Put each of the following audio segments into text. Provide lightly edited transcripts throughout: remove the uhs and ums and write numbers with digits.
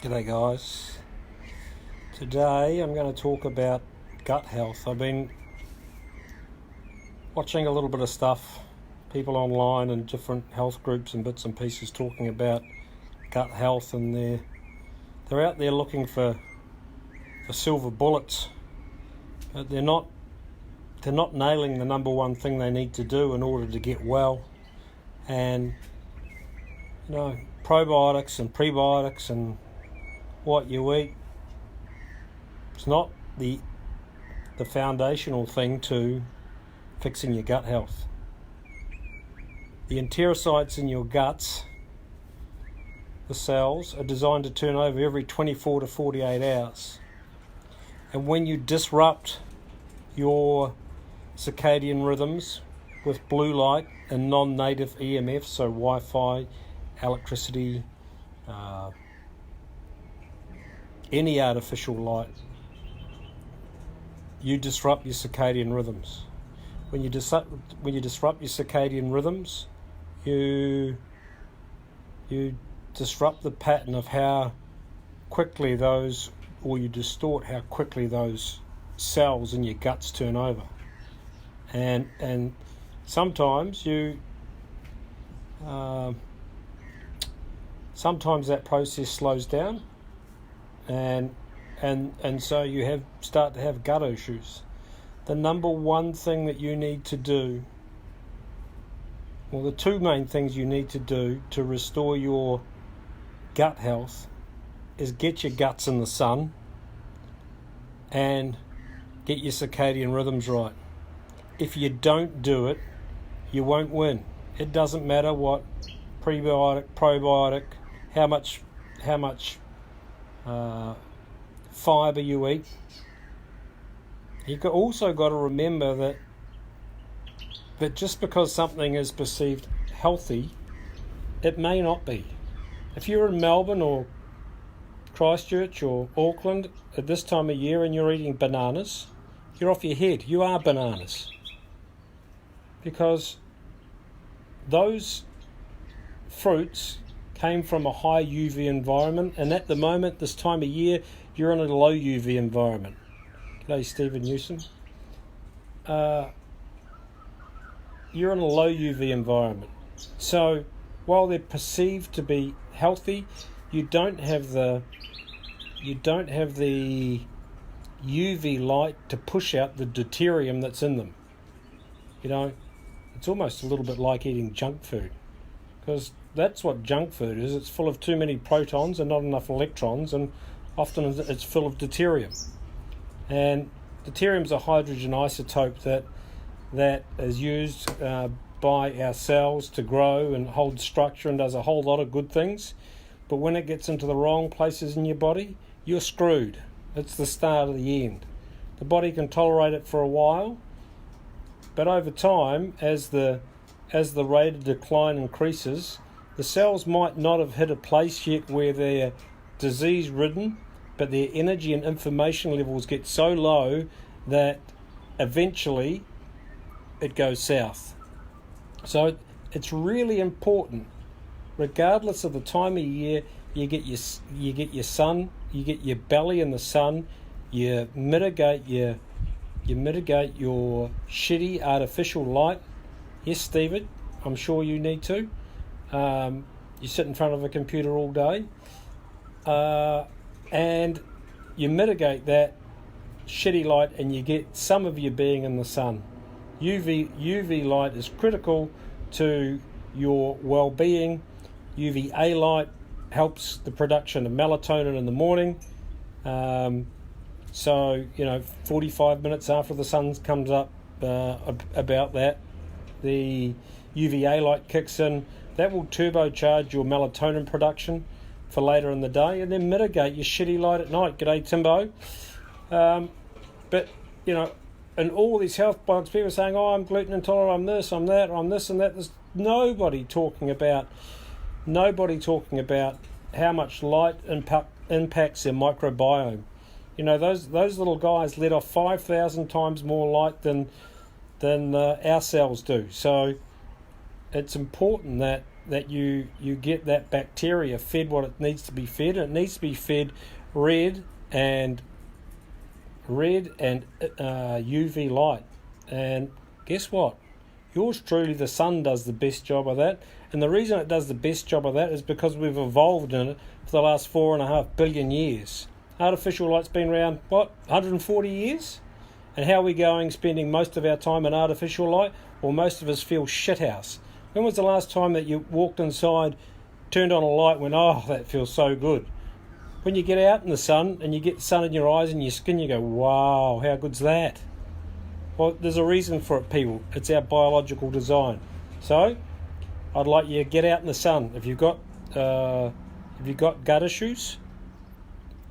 G'day guys. Today I'm going to talk about gut health. I've been watching a little bit of stuff, people online and different health groups and bits and pieces talking about gut health, and they're out there looking for silver bullets, but they're not nailing the number one thing they need to do in order to get well. And probiotics and prebiotics and what you eat, it's not the foundational thing to fixing your gut health. The enterocytes in your guts, the cells, are designed to turn over every 24 to 48 hours. And when you disrupt your circadian rhythms with blue light and non-native EMFs, so Wi-Fi, electricity, any artificial light, you disrupt your circadian rhythms. When you disrupt your circadian rhythms, you disrupt the pattern of how quickly you distort how quickly those cells in your guts turn over. And sometimes sometimes that process slows down, and so you start to have gut issues. The number one thing that you need to do, well, the two main things you need to do to restore your gut health is get your guts in the sun and get your circadian rhythms right. If you don't do it, you won't win. It doesn't matter what prebiotic, probiotic, how much fibre you eat. You've also got to remember that just because something is perceived healthy, it may not be. If you're in Melbourne or Christchurch or Auckland at this time of year and you're eating bananas, you're off your head. You are bananas. Because those fruits came from a high UV environment, and at the moment, this time of year, you're in a low UV environment. G'day, Stephen Newsom. You're in a low UV environment. So while they're perceived to be healthy, you don't have the UV light to push out the deuterium that's in them. It's almost a little bit like eating junk food, because that's what junk food is. It's full of too many protons and not enough electrons, and often it's full of deuterium. And deuterium is a hydrogen isotope that is used by our cells to grow and hold structure and does a whole lot of good things. But when it gets into the wrong places in your body, you're screwed. It's the start of the end. The body can tolerate it for a while, but over time, as the rate of decline increases, the cells might not have hit a place yet where they're disease-ridden, but their energy and information levels get so low that eventually it goes south. So it's really important, regardless of the time of year, you get your sun, you get your belly in the sun, you mitigate your shitty artificial light. Yes, Stephen, I'm sure you need to. You sit in front of a computer all day, and you mitigate that shitty light, and you get some of you being in the sun. UV light is critical to your well-being. UVA light helps the production of melatonin in the morning. So 45 minutes after the sun comes up, about that, the UVA light kicks in. That will turbocharge your melatonin production for later in the day, and then mitigate your shitty light at night. G'day, Timbo. But and all these health blogs, people are saying, "Oh, I'm gluten intolerant. I'm this. I'm that. I'm this and that." There's nobody talking about how much light impacts their microbiome. Those little guys let off 5,000 times more light than our cells do. So it's important that that you get that bacteria fed what it needs to be fed. And it needs to be fed red and UV light. And guess what? Yours truly, the sun, does the best job of that. And the reason it does the best job of that is because we've evolved in it for the last 4.5 billion years. Artificial light's been around, 140 years? And how are we going, spending most of our time in artificial light? Well, most of us feel shithouse. When was the last time that you walked inside, turned on a light, and went, oh, that feels so good? When you get out in the sun and you get the sun in your eyes and your skin, you go, wow, how good's that? Well, there's a reason for it, people. It's our biological design. So, I'd like you to get out in the sun. If you've got gut issues,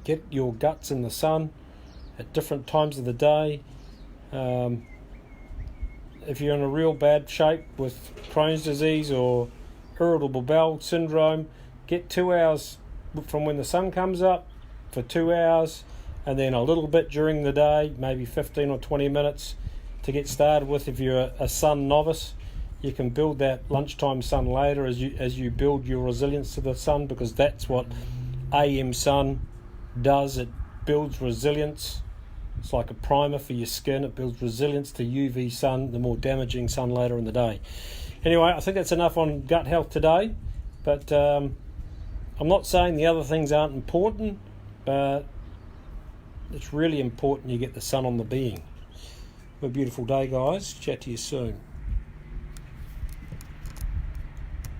get your guts in the sun at different times of the day. If you're in a real bad shape with Crohn's disease or irritable bowel syndrome, get 2 hours from when the sun comes up for 2 hours, and then a little bit during the day, maybe 15 or 20 minutes to get started with. If you're a sun novice, you can build that lunchtime sun later as you build your resilience to the sun, because that's what AM sun does. It builds resilience. It's like a primer for your skin. It builds resilience to UV sun, the more damaging sun later in the day. Anyway, I think that's enough on gut health today, but I'm not saying the other things aren't important, but it's really important you get the sun on the being. Have a beautiful day, guys. Chat to you soon.